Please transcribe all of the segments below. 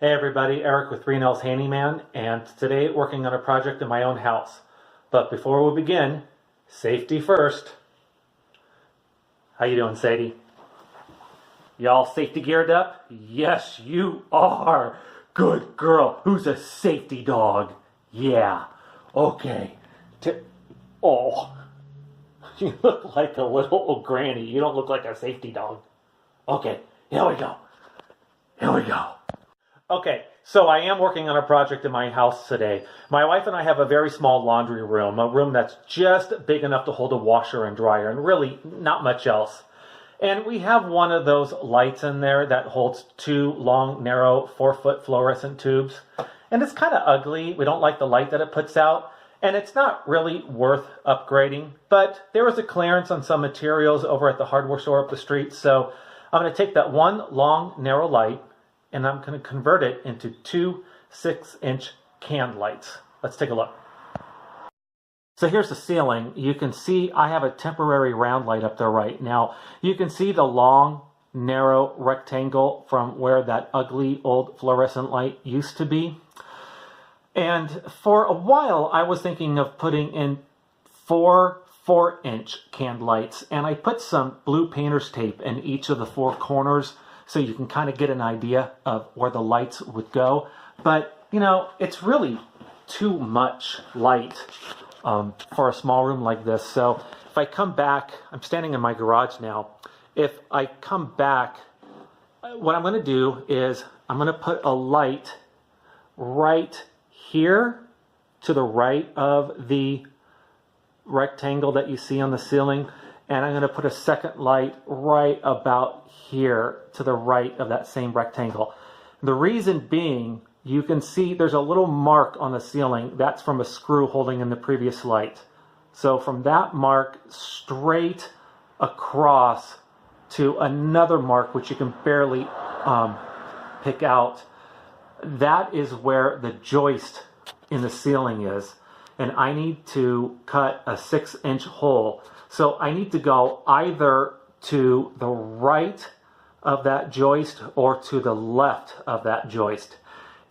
Hey everybody, Eric with 3 Nails Handyman, and today working on a project in my own house. But before we begin, safety first. How you doing, Sadie? Y'all safety geared up? Yes, you are. Good girl. Who's a safety dog? Yeah. Okay. Oh, you look like a little old granny. You don't look like a safety dog. Okay, here we go. Here we go. Okay, so I am working on a project in my house today. My wife and I have a very small laundry room, a room that's just big enough to hold a washer and dryer, and really not much else. And we have one of those lights in there that holds 2 long, narrow, 4-foot fluorescent tubes. And it's kind of ugly. We don't like the light that it puts out. And it's not really worth upgrading. But there was a clearance on some materials over at the hardware store up the street. So I'm going to take that one long, narrow light, and I'm going to convert it into 2 6-inch can lights. Let's take a look. So here's the ceiling. You can see I have a temporary round light up there right now. You can see the long, narrow rectangle from where that ugly old fluorescent light used to be. And for a while, I was thinking of putting in 4 4-inch can lights. And I put some blue painter's tape in each of the 4 corners so you can kind of get an idea of where the lights would go. But, you know, it's really too much light for a small room like this. So if I come back, I'm standing in my garage now. If I come back, what I'm going to do is I'm going to put a light right here to the right of the rectangle that you see on the ceiling. And I'm going to put a second light right about here to the right of that same rectangle. The reason being, you can see there's a little mark on the ceiling. That's from a screw holding in the previous light. So from that mark straight across to another mark, which you can barely pick out, that is where the joist in the ceiling is. And I need to cut a 6-inch hole. So I need to go either to the right of that joist or to the left of that joist.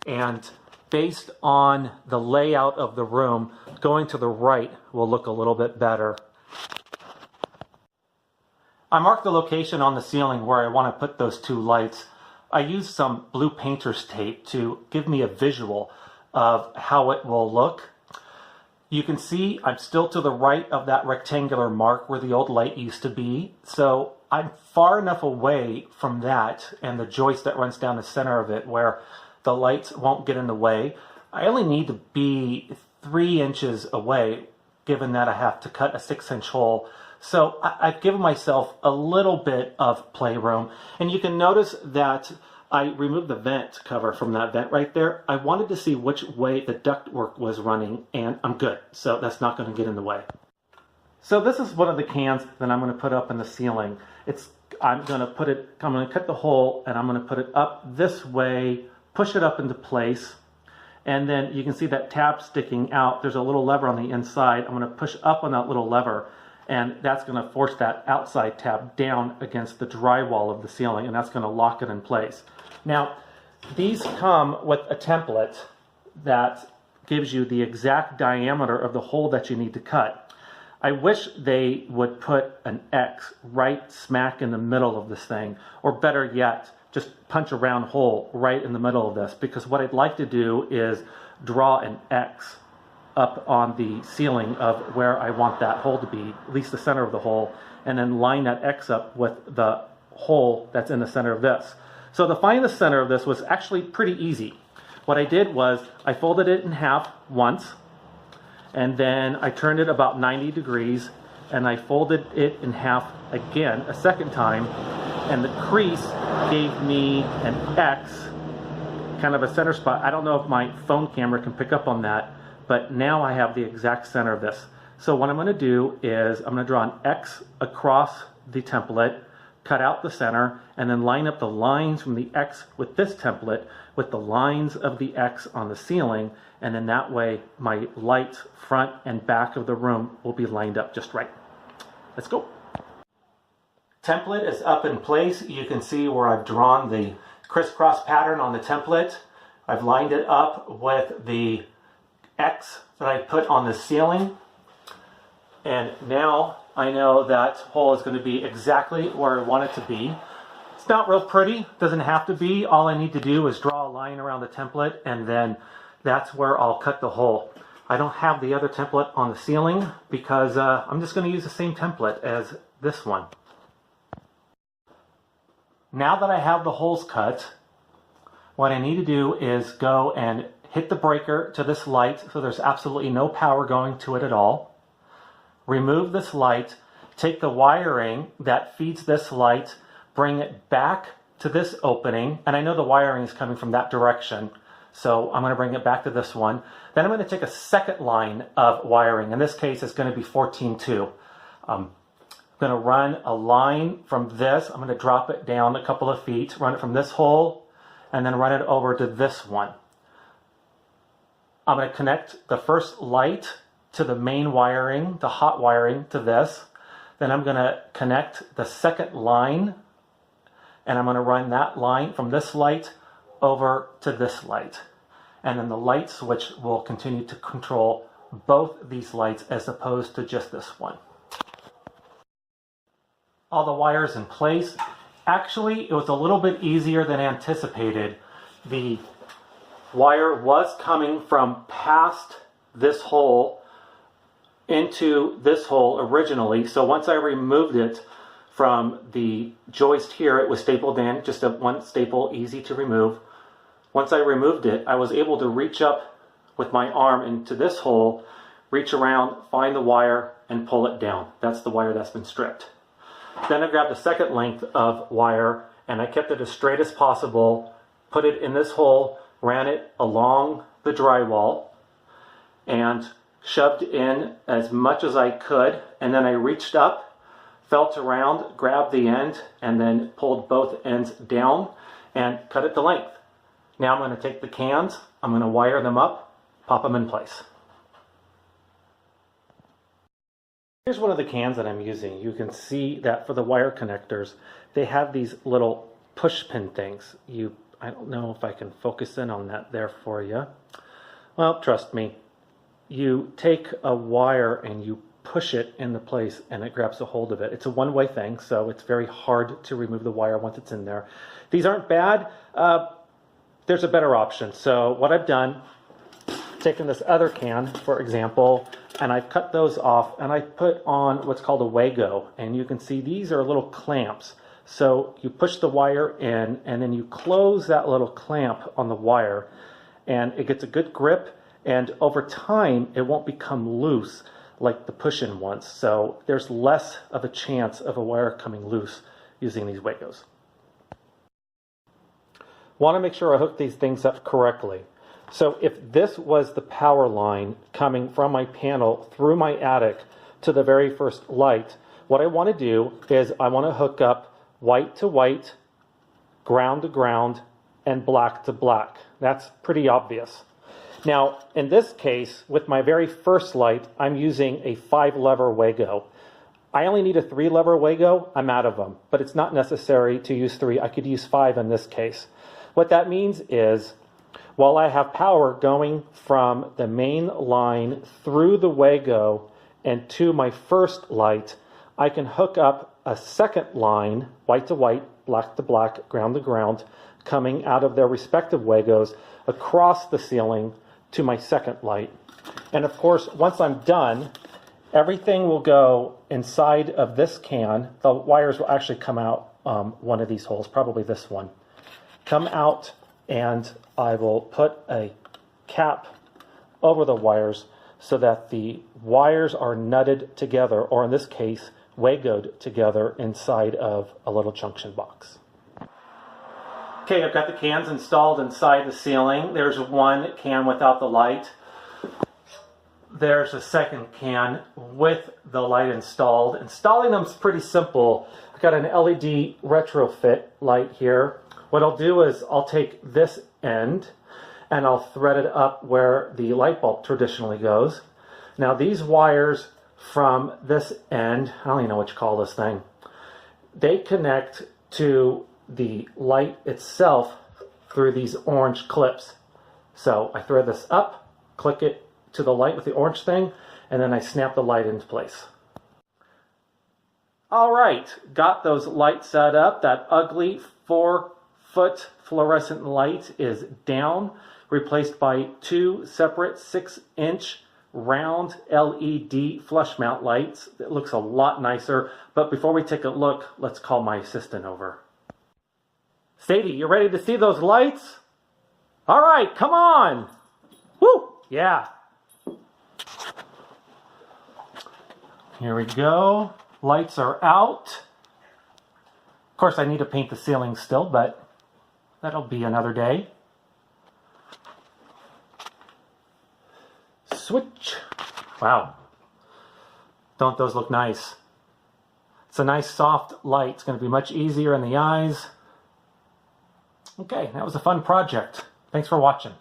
And based on the layout of the room, going to the right will look a little bit better. I marked the location on the ceiling where I want to put those 2 lights. I used some blue painter's tape to give me a visual of how it will look. You can see I'm still to the right of that rectangular mark where the old light used to be. So I'm far enough away from that and the joist that runs down the center of it where the lights won't get in the way. I only need to be 3 inches away, given that I have to cut a 6-inch hole. So I've given myself a little bit of playroom. And you can notice that I removed the vent cover from that vent right there. I wanted to see which way the ductwork was running, and I'm good. So that's not going to get in the way. So this is one of the cans that I'm going to put up in the ceiling. I'm going to cut the hole, and I'm going to put it up this way, push it up into place, and then you can see that tab sticking out. There's a little lever on the inside. I'm going to push up on that little lever, and that's going to force that outside tab down against the drywall of the ceiling, and that's going to lock it in place. Now, these come with a template that gives you the exact diameter of the hole that you need to cut. I wish they would put an X right smack in the middle of this thing, or better yet, just punch a round hole right in the middle of this, because what I'd like to do is draw an X up on the ceiling of where I want that hole to be, at least the center of the hole, and then line that X up with the hole that's in the center of this. So to find the center of this was actually pretty easy. What I did was I folded it in half once, and then I turned it about 90 degrees, and I folded it in half again a second time, and the crease gave me an X, kind of a center spot. I don't know if my phone camera can pick up on that, but now I have the exact center of this. So what I'm going to do is I'm going to draw an X across the template, cut out the center, and then line up the lines from the X with this template with the lines of the X on the ceiling, and then that way my lights front and back of the room will be lined up just right. Let's go. Template is up in place. You can see where I've drawn the crisscross pattern on the template. I've lined it up with the X that I put on the ceiling. And now I know that hole is going to be exactly where I want it to be. It's not real pretty, doesn't have to be. All I need to do is draw a line around the template, and then that's where I'll cut the hole. I don't have the other template on the ceiling because I'm just going to use the same template as this one. Now that I have the holes cut, what I need to do is go and hit the breaker to this light so there's absolutely no power going to it at all. Remove this light, take the wiring that feeds this light, bring it back to this opening, and I know the wiring is coming from that direction, so I'm going to bring it back to this one. Then I'm going to take a second line of wiring. In this case, it's going to be 14-2. I'm going to run a line from this. I'm going to drop it down a couple of feet, run it from this hole, and then run it over to this one. I'm going to connect the first light to the main wiring, the hot wiring, to this. Then I'm going to connect the second line, and I'm going to run that line from this light over to this light. And then the light switch will continue to control both these lights as opposed to just this one. All the wires in place. Actually, it was a little bit easier than anticipated. The wire was coming from past this hole into this hole originally. So once I removed it from the joist here, it was stapled in, just a one staple, easy to remove. Once I removed it, I was able to reach up with my arm into this hole, reach around, find the wire, and pull it down. That's the wire that's been stripped. Then I grabbed the second length of wire, and I kept it as straight as possible, put it in this hole, ran it along the drywall, and shoved in as much as I could, and then I reached up, felt around, grabbed the end, and then pulled both ends down and cut it to length. Now I'm going to take the cans, I'm going to wire them up, pop them in place. Here's one of the cans that I'm using. You can see that for the wire connectors, they have these little push pin things. I don't know if I can focus in on that there for you. Well, trust me, you take a wire and you push it into place and it grabs a hold of it. It's a one-way thing, so it's very hard to remove the wire once it's in there. These aren't bad. There's a better option. So what I've done, taken this other can, for example, and I've cut those off and I put on what's called a Wago, and you can see these are little clamps. So you push the wire in and then you close that little clamp on the wire and it gets a good grip, and over time it won't become loose like the push-in ones. So there's less of a chance of a wire coming loose using these Wagos. Want to make sure I hook these things up correctly. So if this was the power line coming from my panel through my attic to the very first light, what I want to do is I want to hook up white to white, ground to ground, and black to black. That's pretty obvious. Now, in this case, with my very first light, I'm using a 5-lever Wago. I only need a 3-lever Wago. I'm out of them, but it's not necessary to use 3. I could use 5 in this case. What that means is, while I have power going from the main line through the Wago and to my first light, I can hook up a second line, white to white, black to black, ground to ground, coming out of their respective Wagos across the ceiling to my second light. And of course, once I'm done, everything will go inside of this can. The wires will actually come out one of these holes, probably this one. Come out, and I will put a cap over the wires so that the wires are nutted together, or in this case, Wagoed together inside of a little junction box. Okay, I've got the cans installed inside the ceiling. There's one can without the light. There's a second can with the light installed. Installing them is pretty simple. I've got an LED retrofit light here. What I'll do is I'll take this end and I'll thread it up where the light bulb traditionally goes. Now these wires from this end, I don't even know what you call this thing, they connect to the light itself through these orange clips. So I thread this up, click it to the light with the orange thing, and then I snap the light into place. All right, got those lights set up. That ugly 4-foot fluorescent light is down, replaced by 2 separate 6-inch round LED flush mount lights. It looks a lot nicer, but before we take a look, let's call my assistant over. Sadie, you ready to see those lights? All right, come on. Woo, yeah. Here we go. Lights are out. Of course, I need to paint the ceiling still, but that'll be another day. Switch. Wow. Don't those look nice? It's a nice soft light. It's going to be much easier in the eyes. Okay, that was a fun project. Thanks for watching.